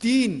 3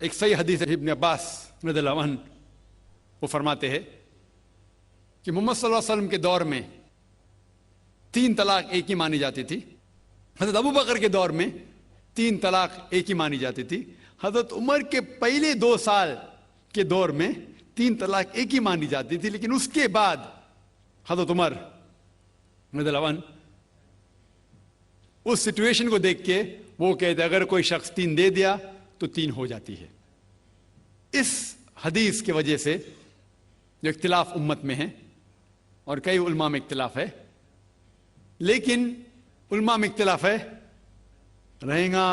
ایک صحیح حدیث ہے ابن عباس رضی اللہ عنہ، وہ فرماتے ہیں کہ محمد صلی اللہ علیہ وسلم کے دور میں 3 طلاق ایک ہی مانی جاتی تھی، حضرت ابو بکر کے دور میں 3 طلاق ایک ہی مانی جاتی تھی، حضرت عمر کے پہلے 2 سال کے دور میں 3 طلاق ایک ہی مانی جاتی تھی، لیکن اس کے بعد حضرت عمر رضی اللہ عنہ اس سچویشن کو دیکھ کے وہ کہتے اگر کوئی شخص 3 دے دیا تو 3 ہو جاتی ہے۔ اس حدیث کی وجہ سے جو اختلاف امت میں ہے اور کئی علماء میں اختلاف ہے، لیکن علماء میں اختلاف ہے، رہیں گا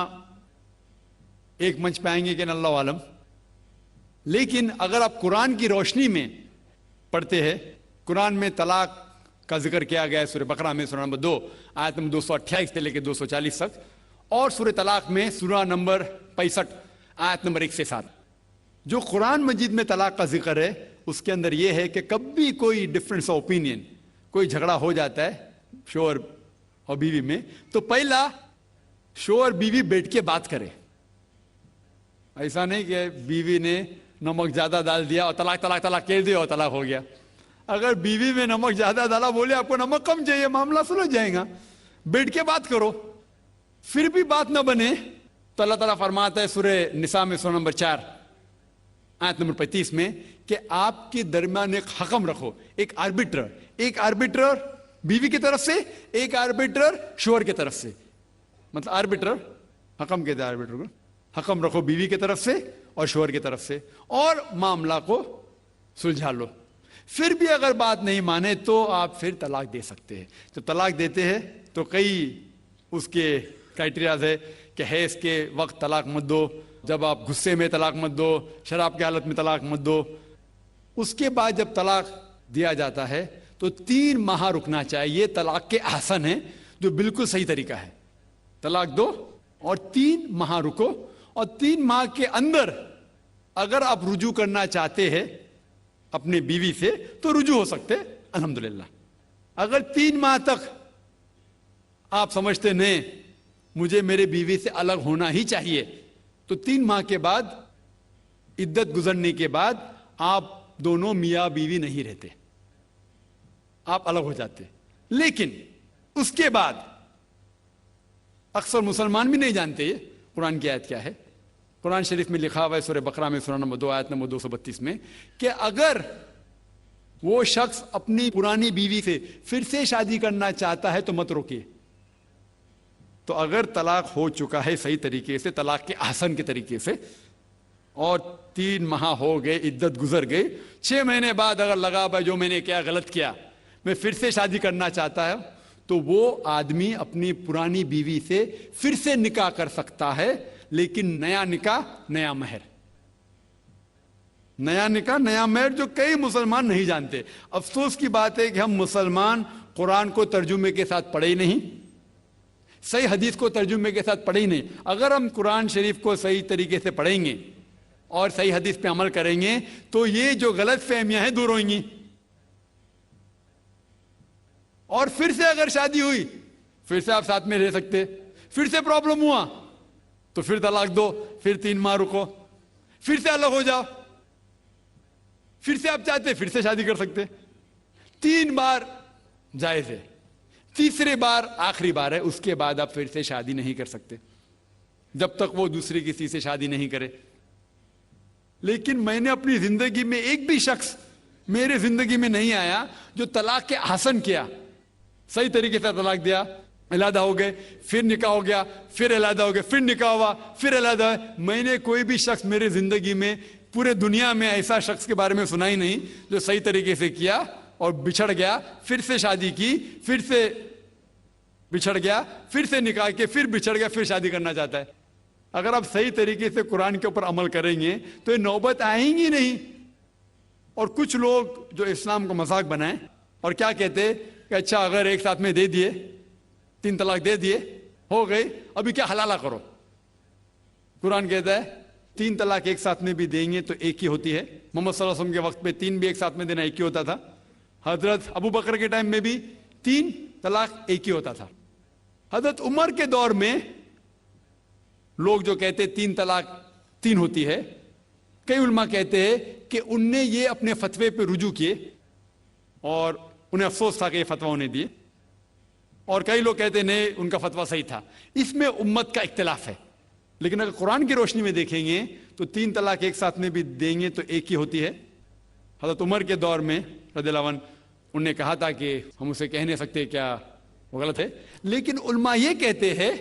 ایک منچ پہ آئیں گے کہ اللہ عالم، لیکن اگر آپ قرآن کی روشنی میں پڑھتے ہیں، قرآن میں طلاق کا ذکر کیا گیا ہے سورہ بقرہ میں سورہ نمبر 2 آیت نمبر 228 سے لے کے 240 تک، اور سورہ طلاق میں سورہ نمبر 65 آیت نمبر 1 سے 7، جو قرآن مجید میں طلاق کا ذکر ہے اس کے اندر یہ ہے کہ کبھی کوئی ڈفرینس آف اوپینین، کوئی جھگڑا ہو جاتا ہے شوہر اور بیوی میں، تو پہلا شوہر بیوی بیٹھ کے بات کرے، ایسا نہیں کہ بیوی نے نمک زیادہ ڈال دیا اور طلاق طلاق طلاق کہہ دیا اور طلاق ہو گیا۔ اگر بیوی میں نمک زیادہ ڈالا، بولے آپ کو نمک کم چاہیے، معاملہ سلجھ جائے گا، بیٹھ کے بات کرو، پھر بھی بات نہ بنے تو اللہ تعالیٰ فرماتا ہے سورہ نساء میں سورہ نمبر 4 آیت نمبر 35 میں کہ آپ کے درمیان ایک حکم رکھو، ایک آربیٹر بیوی کی طرف سے، ایک آربیٹر شوہر کی طرف سے، مطلب آربیٹر حکم کہتے ہیں، آربیٹر کو حکم رکھو بیوی کی طرف سے اور شوہر کی طرف سے، اور معاملہ کو سلجھا لو۔ پھر بھی اگر بات نہیں مانے تو آپ پھر طلاق دے سکتے ہیں۔ تو طلاق دیتے ہیں تو کئی اس کے کرائٹیریاز ہے کہ حیض کے وقت طلاق مت دو، جب آپ غصے میں طلاق مت دو، شراب کی حالت میں طلاق مت دو۔ اس کے بعد جب طلاق دیا جاتا ہے تو 3 ماہ رکنا چاہیے، یہ طلاق کے احسن ہے جو بالکل صحیح طریقہ ہے۔ طلاق دو اور 3 ماہ رکو، اور 3 ماہ کے اندر اگر آپ رجوع کرنا چاہتے ہیں اپنے بیوی سے تو رجوع ہو سکتے، الحمدللہ۔ اگر 3 ماہ تک آپ سمجھتے نہیں مجھے میرے بیوی سے الگ ہونا ہی چاہیے، تو 3 ماہ کے بعد عدت گزرنے کے بعد آپ دونوں میاں بیوی نہیں رہتے، آپ الگ ہو جاتے۔ لیکن اس کے بعد اکثر مسلمان بھی نہیں جانتے یہ قرآن کی آیت کیا ہے۔ قرآن شریف میں لکھا ہوا ہے سورہ بقرہ میں سورہ نمبر 2 آیت نمبر 232 میں کہ اگر وہ شخص اپنی پرانی بیوی سے پھر سے شادی کرنا چاہتا ہے تو مت روکیے۔ تو اگر طلاق ہو چکا ہے صحیح طریقے سے، طلاق کے احسن کے طریقے سے، اور 3 ماہ ہو گئے، عدت گزر گئی، 6 مہینے بعد اگر لگا بھائی جو میں نے کیا غلط کیا، میں پھر سے شادی کرنا چاہتا ہے، تو وہ آدمی اپنی پرانی بیوی سے پھر سے نکاح کر سکتا ہے، لیکن نیا نکاح نیا مہر، نیا نکاح نیا مہر، جو کئی مسلمان نہیں جانتے۔ افسوس کی بات ہے کہ ہم مسلمان قرآن کو ترجمے کے ساتھ پڑھے ہی نہیں، صحیح حدیث کو ترجمے کے ساتھ پڑھے ہی نہیں۔ اگر ہم قرآن شریف کو صحیح طریقے سے پڑھیں گے اور صحیح حدیث پہ عمل کریں گے تو یہ جو غلط فہمیاں ہیں دور ہوئیں گی، اور پھر سے اگر شادی ہوئی پھر سے آپ ساتھ میں رہ سکتے، پھر سے پرابلم ہوا تو پھر طلاق دو، پھر 3 ماہ رکو، پھر سے الگ ہو جاؤ، پھر سے آپ چاہتے پھر سے شادی کر سکتے۔ 3 بار جائز ہے، تیسرے بار آخری بار ہے، اس کے بعد آپ پھر سے شادی نہیں کر سکتے جب تک وہ دوسری کسی سے شادی نہیں کرے۔ لیکن میں نے اپنی زندگی میں ایک بھی شخص میرے زندگی میں نہیں آیا جو طلاق کے احسن کیا، صحیح طریقے سے طلاق دیا، علیحدہ ہو گئے، پھر نکاح ہو گیا، پھر علیحدہ ہو گئے، پھر نکاح ہوا، پھر علیحدہ ہوا۔ میں نے کوئی بھی شخص میرے زندگی میں پورے دنیا میں ایسا شخص کے بارے میں سنا ہی نہیں جو صحیح طریقے سے کیا اور بچھڑ گیا، پھر سے شادی کی، پھر سے بچھڑ گیا، پھر سے نکاح کے، پھر بچھڑ گیا، پھر شادی کرنا چاہتا ہے۔ اگر آپ صحیح طریقے سے قرآن کے اوپر عمل کریں گے تو یہ نوبت آئیں گی نہیں۔ اور کچھ لوگ جو اسلام کو مذاق بنائیں اور کیا کہتے کہ اچھا اگر ایک ساتھ میں دے دیے، 3 طلاق دے دیے، ہو گئی، ابھی کیا حلالہ کرو۔ قرآن کہتا ہے 3 طلاق ایک ساتھ میں بھی دیں گے تو ایک ہی ہوتی ہے۔ محمد صلی اللہ علیہ وسلم کے وقت پہ 3 بھی ایک ساتھ میں دینا ایک ہی ہوتا تھا۔ حضرت ابو بکر کے ٹائم میں بھی 3 طلاق ایک ہی ہوتا تھا۔ حضرت عمر کے دور میں لوگ جو کہتے 3 طلاق 3 ہوتی ہے. کئی علماء کہتے ہیں کہ ان نے یہ اپنے فتوے پہ رجوع کیے اور انہیں افسوس تھا کہ یہ فتویٰ انہیں دیے, اور کئی لوگ کہتے ہیں نہیں ان کا فتویٰ صحیح تھا. اس میں امت کا اختلاف ہے. لیکن اگر قرآن کی روشنی میں دیکھیں گے تو 3 طلاق ایک ساتھ میں بھی دیں گے تو ایک ہی ہوتی ہے. حضرت عمر کے دور میں رضی اللہ عنہ انہوں نے کہا تھا کہ ہم اسے کہہ نہیں سکتے کیا وہ غلط ہے, لیکن علماء یہ کہتے ہیں,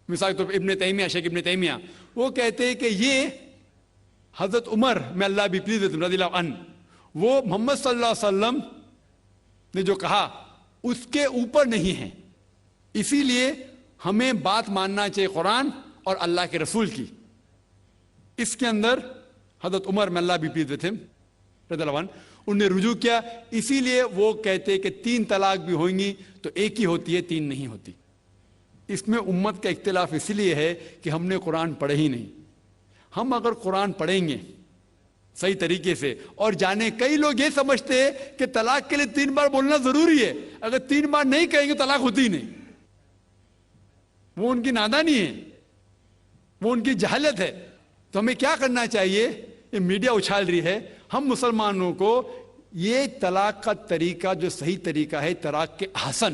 مثال کے طور پر ابن تیمیہ, شیخ ابن تیمیہ, وہ کہتے ہیں کہ یہ حضرت عمر میں اللہ بھی پلیز رضی اللہ عنہ, وہ محمد صلی اللہ علیہ وسلم نے جو کہا اس کے اوپر نہیں ہے, اسی لیے ہمیں بات ماننا چاہیے قرآن اور اللہ کے رسول کی. اس کے اندر حضرت عمر میں اللہ بھی پلیز رضی اللہ عنہ انہوں نے رجوع کیا, اسی لیے وہ کہتے کہ 3 طلاق بھی ہوئیں گی تو ایک ہی ہوتی ہے, 3 نہیں ہوتی. اس میں امت کا اختلاف اس لیے ہے کہ ہم نے قرآن پڑھے ہی نہیں. ہم اگر قرآن پڑھیں گے صحیح طریقے سے اور جانے, کئی لوگ یہ سمجھتے ہیں کہ طلاق کے لیے 3 بار بولنا ضروری ہے, اگر 3 بار نہیں کہیں گے طلاق ہوتی ہی نہیں. وہ ان کی نادانی ہے, وہ ان کی جہالت ہے. تو ہمیں کیا کرنا چاہیے, یہ میڈیا اچھال رہی ہے, ہم مسلمانوں کو یہ طلاق کا طریقہ جو صحیح طریقہ ہے طلاق کے احسن,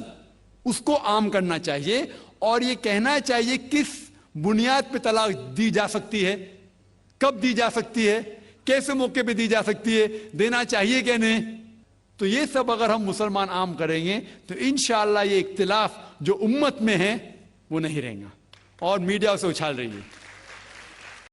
اس کو عام کرنا چاہیے, اور یہ کہنا چاہیے کس بنیاد پہ طلاق دی جا سکتی ہے, کب دی جا سکتی ہے, کیسے موقع پہ دی جا سکتی ہے, دینا چاہیے کہ نہیں. تو یہ سب اگر ہم مسلمان عام کریں گے تو انشاءاللہ یہ اختلاف جو امت میں ہے وہ نہیں رہیں گا, اور میڈیا اسے اچھال رہی ہے.